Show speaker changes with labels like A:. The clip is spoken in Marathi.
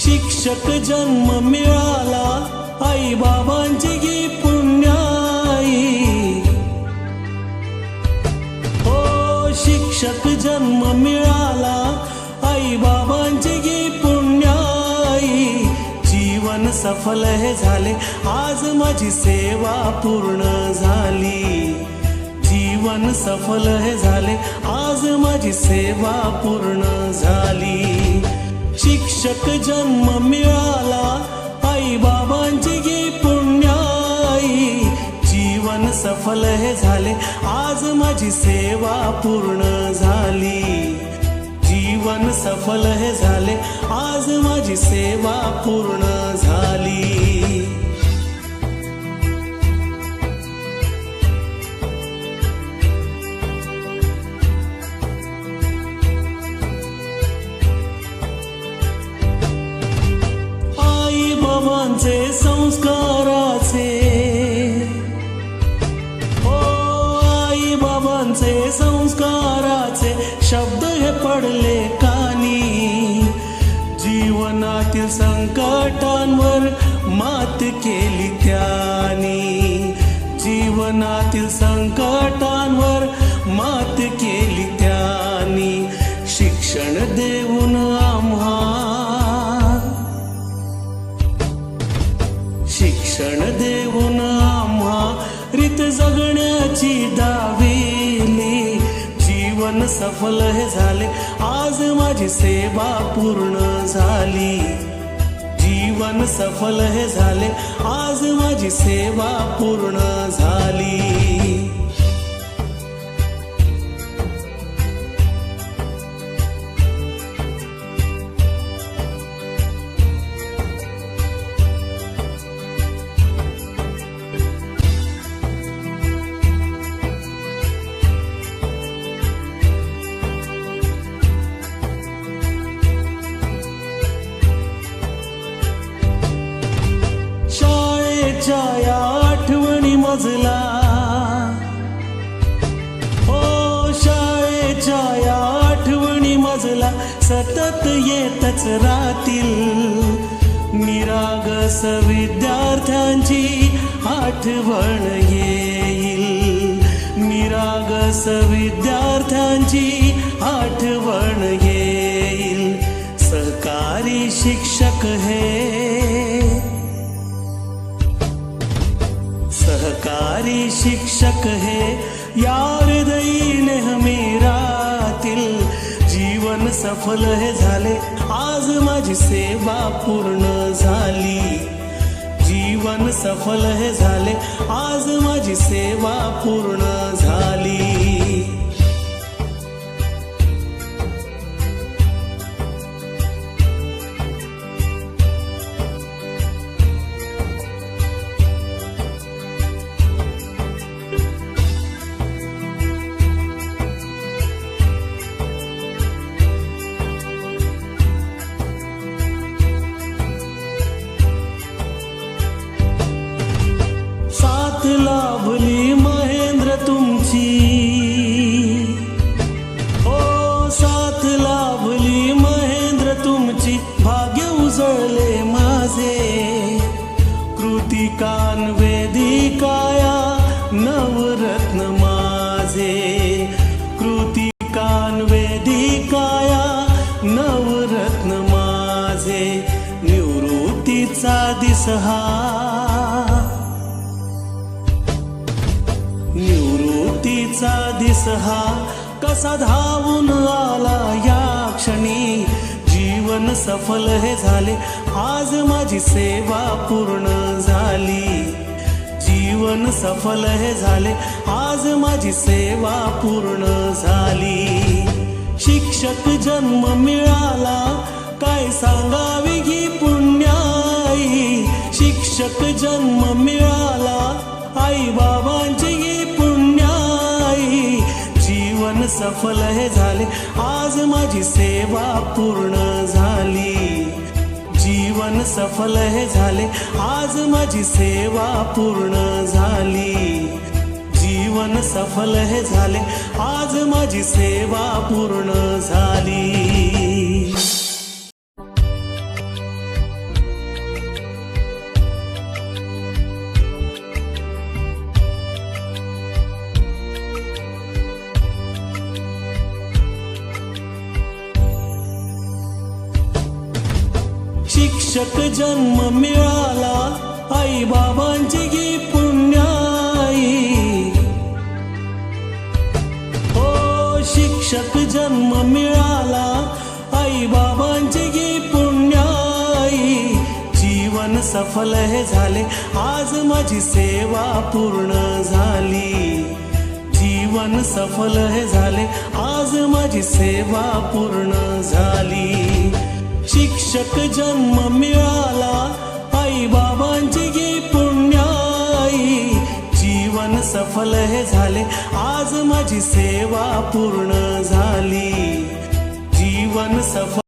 A: शिक्षक जन्म मिळाला आई बाबांची गी पुण्याई, हो शिक्षक जन्म मिळाला आई बाबांची गी पुण्याई, जीवन सफल हे झाले आज माझी सेवा पूर्ण झाली, जीवन सफल हे झाले आज माझी सेवा पूर्ण झाली। शिक्षक जन्म मिळाला आई बाबांची गी पुण्याई, जीवन सफल हे झाले आज माझी सेवा पूर्ण झाली, जीवन सफल हे झाले आज माझी सेवा पूर्ण झाली। आई बाबांचे संस्काराचे, ओ आई बाबांचे संस्काराचे शब्द हे पडले कानी, जीवनातील संकटांवर मात केली त्यांनी, जीवनातील संकटांवर मात केली त्यांनी, शिक्षण देऊन आम्हा, शिक्षण देऊन आम्हा रीत जगण्याची दाविली, जीवन सफल हे झाले आज माझी सेवा पूर्ण झाली, जीवन सफल हे झाले आज माझी सेवा पूर्ण झाली। शाळेच्या या आठवणी मजला, हो शाळेच्या या आठवणी मजला सतत येतच राहतील, निरागस विद्यार्थ्यांची आठवण येईल, निरागस विद्यार्थ्यांची आठवण येईल, सहकारी शिक्षक हे, सहकारी शिक्षक हे या हृदयी नेहमी राहतील, जीवन सफल हे झाले आज माझी सेवा पूर्ण झाली, जीवन सफल हे झाले आज माझी सेवा पूर्ण झाली। साथ लाभली महेंद्र तुमची, ओ साथ लाभली महेंद्र तुमची, भाग्य उजळले माझे, कृतिकान वेदिकाया नवरत्न माझे, कृतिकान वेदिकाया नवरत्न माझे, निवृत्तीचा दिस हा, निवृत्तीचा दिस हा कसा धावून आला या क्षणी, जीवन सफल हे झाले आज माझी सेवा पूर्ण झाली, जीवन सफल हे झाले आज माझी सेवा पूर्ण झाली। शिक्षक जन्म मिळाला काय सांगावी ही पुण्याई, शिक्षक जन्म मिळाला आई बाबांची गी पुण्याई, जीवन सफल हे झाले आज माझी सेवा पूर्ण झाली, जीवन सफल हे झाले आज माझी सेवा पूर्ण झाली, जीवन सफल हे झाले आज माझी सेवा पूर्ण झाली। शिक्षक जन्म मिळाला आई बाबांची गी पुण्याई हो शिक्षक जन्म मिळाला आई बाबांची गी पुण्याई जीवन सफल हे झाले आज माझी सेवा पूर्ण झाली जीवन सफल हे झाले आज माझी सेवा पूर्ण झाली शिक्षक जन्म मिळाला आई बाबांची गी पुण्याई जीवन सफल हे झाले आज माझी सेवा पूर्ण झाली जीवन सफल